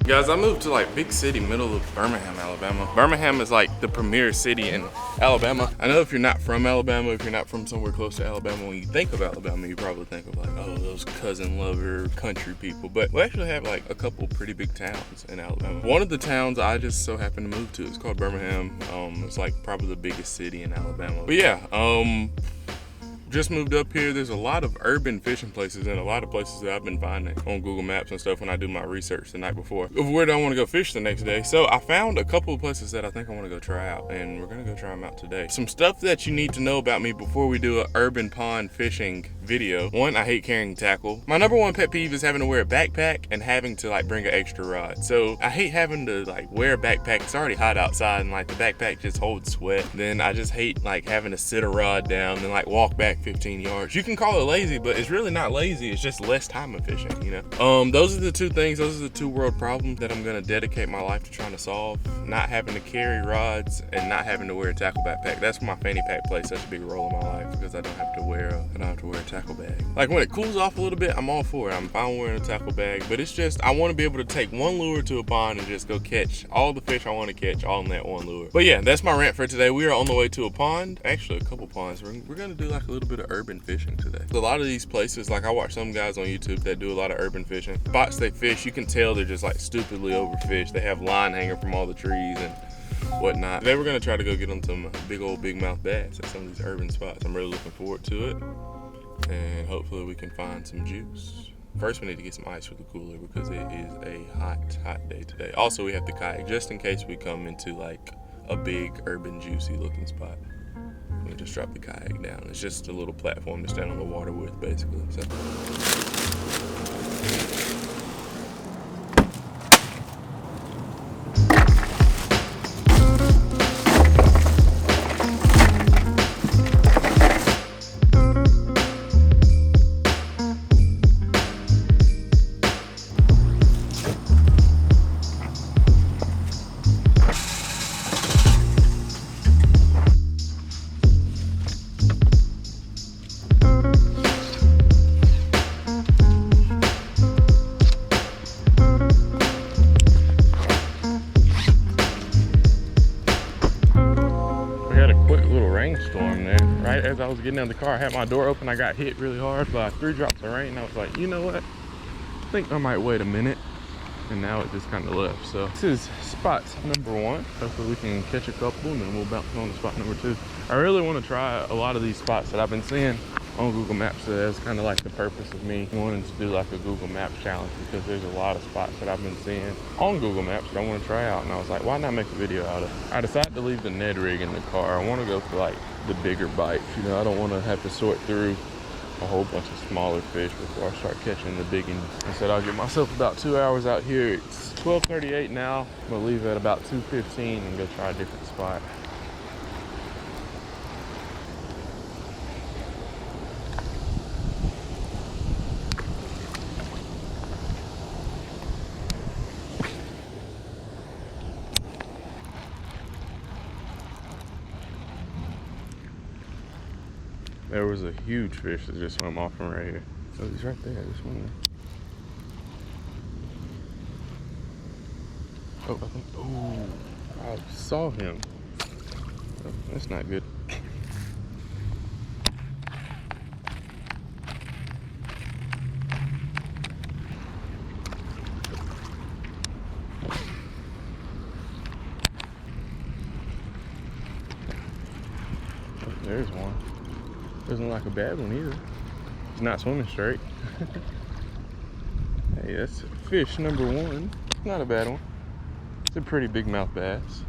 Guys, I moved to like big city, middle of Birmingham, Alabama. Birmingham is like the premier city in Alabama. I know if you're not from Alabama, if you're not from somewhere close to Alabama, when you think of Alabama, you probably think of like, oh, those cousin lover country people. But we actually have like a couple pretty big towns in Alabama. One of the towns I just so happened to move to is called Birmingham. It's like probably the biggest city in Alabama. But yeah, just moved up here. There's a lot of urban fishing places and a lot of places that I've been finding on Google Maps and stuff when I do my research the night before of where do I want to go fish the next day. So I found a couple of places that I think I want to go try out, and we're gonna go try them out today. Some stuff that you need to know about me before we do an urban pond fishing video. One, I hate carrying tackle. My number one pet peeve is having to wear a backpack and having to like bring an extra rod. So I hate having to like wear a backpack. It's already hot outside and like the backpack just holds sweat. Then I just hate like having to sit a rod down and like walk back 15 yards. You can call it lazy, but it's really not lazy. It's just less time of fishing, you know? Those are the two things. Those are the two world problems that I'm gonna dedicate my life to trying to solve. Not having to carry rods and not having to wear a tackle backpack. That's why my fanny pack plays such a big role in my life, because I don't have to wear a tackle bag. Like when it cools off a little bit, I'm all for it. I'm fine wearing a tackle bag, but it's just, I want to be able to take one lure to a pond and just go catch all the fish I want to catch all in that one lure. But yeah, that's my rant for today. We are on the way to a pond, actually a couple ponds. We're gonna do like a little bit of urban fishing today. A lot of these places, like I watch some guys on YouTube that do a lot of urban fishing. Spots they fish, you can tell they're just like stupidly overfished. They have line hanging from all the trees and whatnot. Today we're gonna try to go get on some big old big mouth bass at some of these urban spots. I'm really looking forward to it, and hopefully we can find some juice. First we need to get some ice for the cooler because it is a hot day today. Also we have the kayak just in case we come into like a big urban juicy looking spot. We just drop the kayak down. It's just a little platform to stand on the water with basically. So. Rainstorm there. Right as I was getting out of the car, I had my door open. I got hit really hard by 3 drops of rain. And I was like, you know what? I think I might wait a minute. And now it just kind of left. So this is spot number 1. Hopefully we can catch a couple and then we'll bounce on to spot number 2. I really want to try a lot of these spots that I've been seeing on Google Maps. So that's kind of like the purpose of me wanting to do like a Google Maps challenge, because there's a lot of spots that I've been seeing on Google Maps that I want to try out, and I was like, why not make a video out of it? I decided to leave the Ned rig in the car. I want to go for like the bigger bites, you know. I don't want to have to sort through a whole bunch of smaller fish before I start catching the big ones. I said I'll give myself about 2 hours out here. It's 12:38 now. I'm gonna leave at about 2:15 and go try a different spot. There was a huge fish that just swam off from right here. Oh, he's right there, this one. Oh, I think, oh, I saw him. Oh, that's not good. Oh, there's one. Doesn't look like a bad one either. It's not swimming straight. Hey, that's fish number 1. Not a bad one. It's a pretty big mouth bass.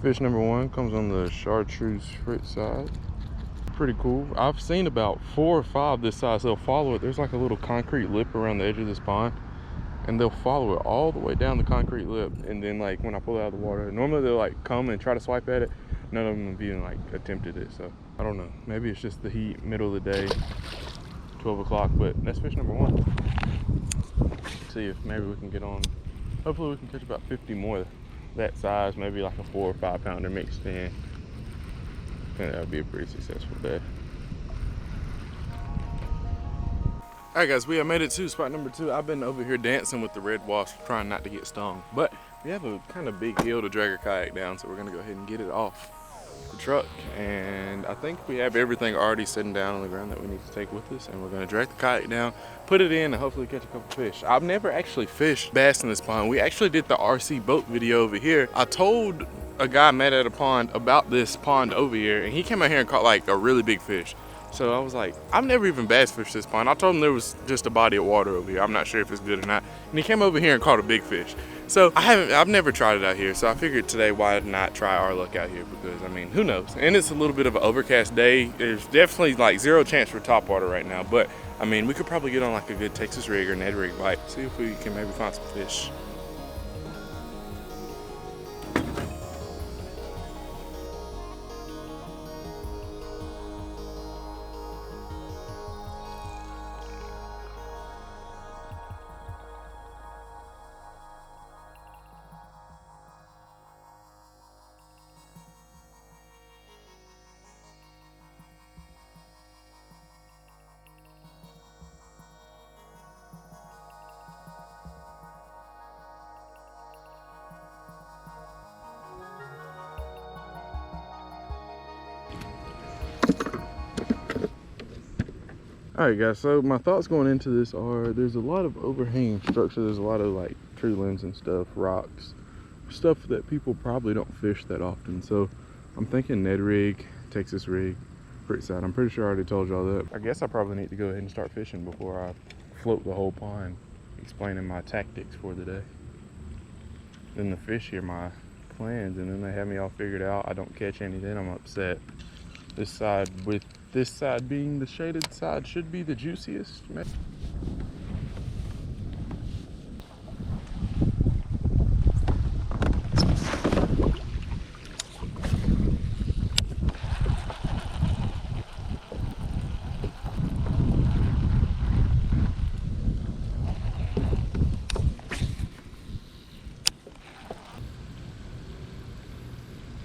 Fish number 1 comes on the chartreuse frit side. Pretty cool. I've seen about 4 or 5 this size. They'll follow it. There's like a little concrete lip around the edge of this pond, and they'll follow it all the way down the concrete lip. And then like when I pull it out of the water, normally they'll like come and try to swipe at it. None of them have even like attempted it. So I don't know. Maybe it's just the heat, middle of the day, 12 o'clock, but that's fish number 1. See if maybe we can get on. Hopefully we can catch about 50 more that size, maybe like a 4 or 5 pounder mixed in. think that would be a pretty successful day. All right, guys, we have made it to spot number 2. I've been over here dancing with the red wasp, trying not to get stung. But we have a kind of big hill to drag our kayak down, so we're gonna go ahead and get it off the truck. And I think we have everything already sitting down on the ground that we need to take with us. And we're gonna drag the kayak down, put it in, and hopefully catch a couple fish. I've never actually fished bass in this pond. We actually did the RC boat video over here. I told a guy I met at a pond about this pond over here, and he came out here and caught like a really big fish. So I was like, I've never even bass fished this pond. I told him there was just a body of water over here. I'm not sure if it's good or not. And he came over here and caught a big fish. So I've never tried it out here. So I figured today, why not try our luck out here? Because I mean, who knows? And it's a little bit of an overcast day. There's definitely like 0 chance for top water right now. But I mean, we could probably get on like a good Texas rig or Ned rig bite. See if we can maybe find some fish. All right, guys, so my thoughts going into this are there's a lot of overhanging structure. There's a lot of like tree limbs and stuff, rocks, stuff that people probably don't fish that often. So I'm thinking Ned rig, Texas rig, pretty sad. I'm pretty sure I already told y'all that. I guess I probably need to go ahead and start fishing before I float the whole pond, explaining my tactics for the day. Then the fish hear my plans and then they have me all figured out. I don't catch any, then I'm upset. This side, with this side being the shaded side, should be the juiciest.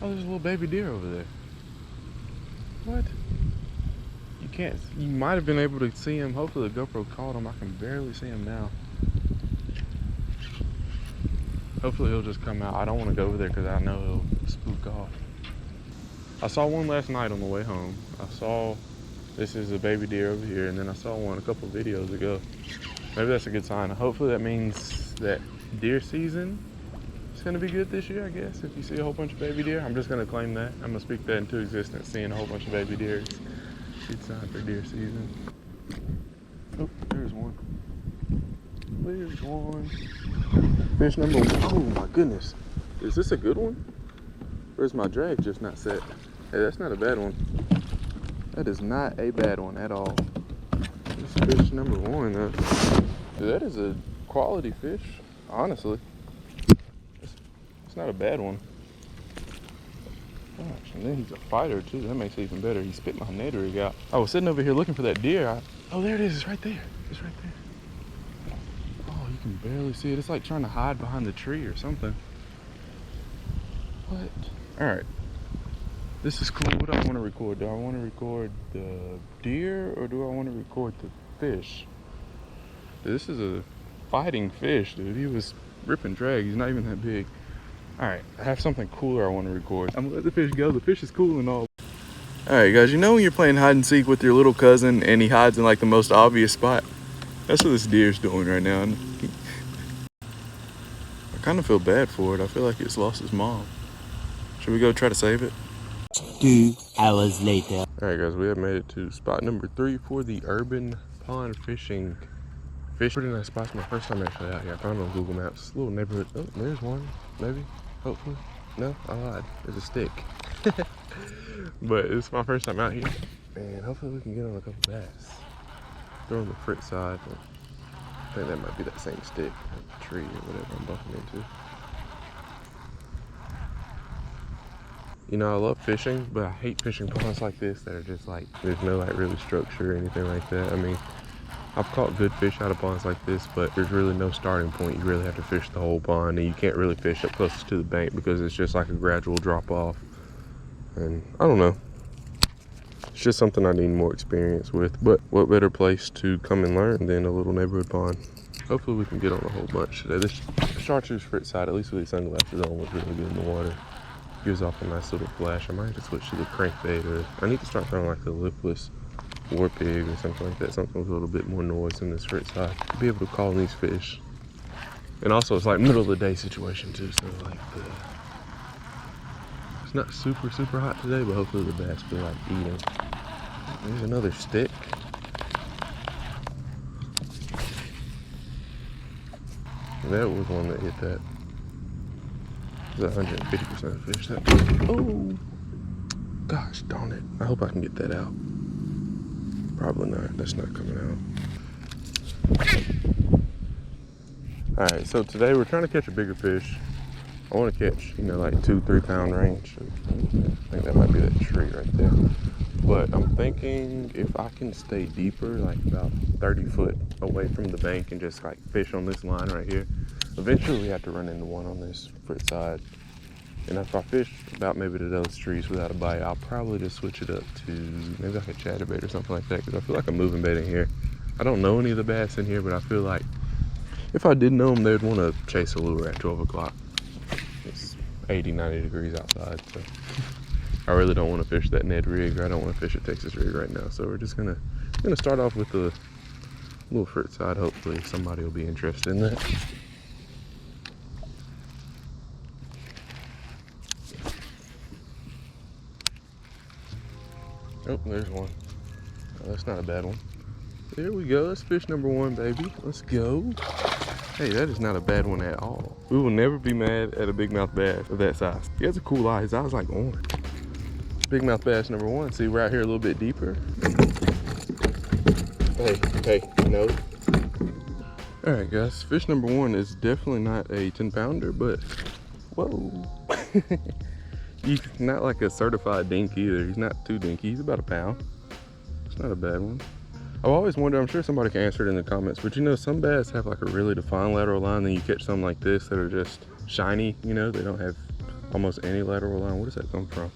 Oh, there's a little baby deer over there. What? You can't, you might have been able to see him. Hopefully the GoPro caught him. I can barely see him now. Hopefully he'll just come out. I don't want to go over there because I know he'll spook off. I saw one last night on the way home. I saw, this is a baby deer over here, and then I saw one a couple videos ago. Maybe that's a good sign. Hopefully that means that deer season is going to be good this year, I guess. If you see a whole bunch of baby deer, I'm just going to claim that. I'm going to speak that into existence. Seeing a whole bunch of baby deer is a good sign for deer season. Oh, there's one. There's one. Fish number 1. Oh my goodness. Is this a good one? Where's my drag just not set? Hey, that's not a bad one. That is not a bad one at all. This fish number 1, dude, that is a quality fish, honestly. It's not a bad one. Gosh, and then he's a fighter too. That makes it even better. He spit my Ned rig out. I was sitting over here looking for that deer. Oh, there it is. It's right there. It's right there. Oh, you can barely see it. It's like trying to hide behind the tree or something. What? All right. This is cool. What do I want to record? Do I want to record the deer or do I want to record the fish? This is a fighting fish, dude. He was ripping drag. He's not even that big. All right, I have something cooler I want to record. I'm gonna let the fish go. The fish is cool and all. All right, guys, you know when you're playing hide and seek with your little cousin and he hides in like the most obvious spot? That's what this deer's doing right now. I kind of feel bad for it. I feel like it's lost its mom. Should we go try to save it? 2 hours later. All right, guys, we have made it to spot number 3 for the urban pond fishing. Pretty nice spot. It's my first time actually out here. I found it on Google Maps. Little neighborhood. Oh, there's one, maybe. Hopefully. No, I lied. There's a stick. But it's my first time out here. And hopefully we can get on a couple bass. Throw on the Fritz side. I think that might be that same stick, that tree or whatever I'm bumping into. You know, I love fishing, but I hate fishing ponds like this that are just like, there's no like really structure or anything like that. I mean, I've caught good fish out of ponds like this, but there's really no starting point. You really have to fish the whole pond, and you can't really fish up closest to the bank because it's just like a gradual drop off. And I don't know. just something I need more experience with. But what better place to come and learn than a little neighborhood pond? Hopefully we can get on a whole bunch today. This chartreuse frit side, at least with these sunglasses on, looks really good in the water. Gives off a nice little flash. I might have to switch to the crankbait, or I need to start throwing like the lipless war pig or something like that. Something with a little bit more noise in this frit side to be able to call these fish. And also it's like middle of the day situation too, so like it's not super hot today, but hopefully the bass feel like eating. There's another stick. That was one that hit that. It's 150% fish. That, oh, gosh darn it. I hope I can get that out. Probably not. That's not coming out. All right, so today we're trying to catch a bigger fish. I want to catch, you know, like 2-3 pound range. I think that might be that tree right there. But I'm thinking if I can stay deeper, like about 30 foot away from the bank and just like fish on this line right here, eventually we have to run into one on this frit side. And if I fish about maybe to those trees without a bite, I'll probably just switch it up to maybe like a chatterbait or something like that, because I feel like I'm moving bait in here. I don't know any of the bass in here, but I feel like if I did know them, they would want to chase a lure at 12 o'clock. It's 80-90 degrees outside, so I really don't want to fish that Ned rig, or I don't want to fish a Texas rig right now. So we're just gonna start off with the little frit side. Hopefully somebody will be interested in that. Oh, there's one. Oh, that's not a bad one. There we go. That's fish number one, baby. Let's go. Hey, that is not a bad one at all. We will never be mad at a big mouth bass of that size. He has a cool eye. His eye's like orange. Big mouth bass number one. See, we're out here a little bit deeper. Hey, no. All right, guys. Fish number one is definitely not a 10-pounder, but whoa. He's not like a certified dink either. He's not too dinky. He's about a pound. It's not a bad one. I've always wondered, I'm sure somebody can answer it in the comments, but you know, some bass have like a really defined lateral line, then you catch some like this that are just shiny, you know, they don't have almost any lateral line. Where does that come from?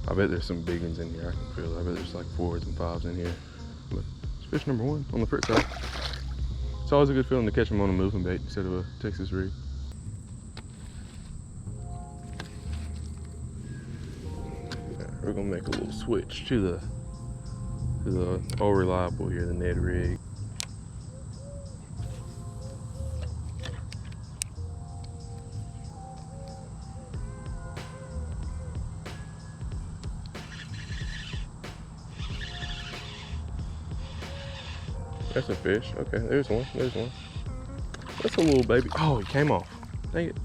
I bet there's some big ones in here. I can feel it. I bet there's like 4s and 5s in here. But it's fish number one on the frit side. It's always a good feeling to catch them on a moving bait instead of a Texas rig. We're gonna make a little switch to the all reliable here, the Ned rig. That's a fish. Okay, there's one. There's one. That's a little baby. Oh, he came off. Dang it.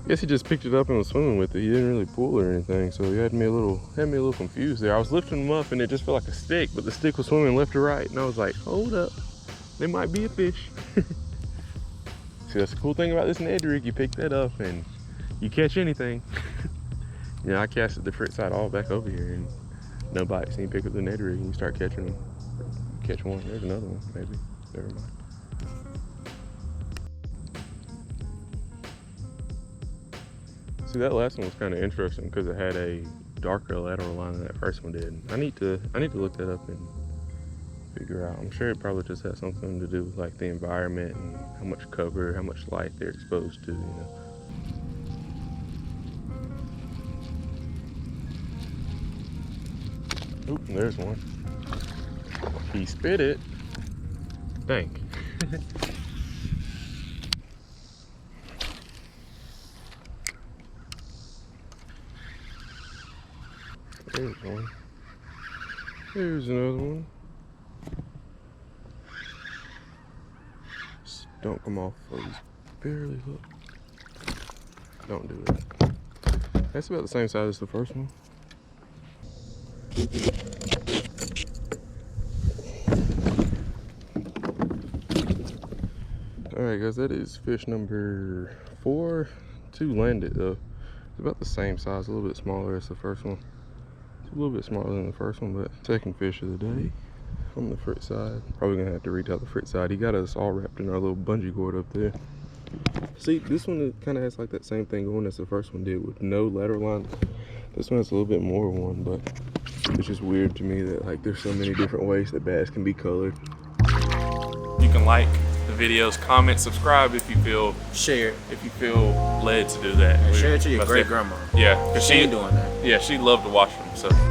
Guess he just picked it up and was swimming with it. He didn't really pull or anything, so he had me a little confused there. I was lifting him up and it just felt like a stick, but the stick was swimming left to right, and I was like, hold up, there might be a fish. See, that's the cool thing about this Ned rig. You pick that up and you catch anything. You know, I casted the frit side all back over here and no bites. And you pick up the Ned rig and you start catching them. Catch one. There's another one, maybe. Never mind. See, that last one was kind of interesting because it had a darker lateral line than that first one did. I need to look that up and figure out. I'm sure it probably just has something to do with like the environment and how much cover, how much light they're exposed to, you know. Oop, there's one. He spit it. Dang. There's one. There's another one. Just don't come off. Oh, he's barely hooked. Don't do it. That's about the same size as the first one. Alright guys, that is fish number 4. 2 landed though. It's about the same size, a little bit smaller as the first one. It's a little bit smaller than the first one, but second fish of the day on the frit side. Probably gonna have to reach out the frit side. He got us all wrapped in our little bungee cord up there. See, this one kind of has like that same thing going as the first one did with no lateral line. This one has a little bit more one, but it's just weird to me that like there's so many different ways that bass can be colored. You can like the videos, comment, subscribe if you feel Share. if you feel led to do that. And share it to your great grandma. Yeah, because She ain't doing that. Yeah, she loved to watch them. So.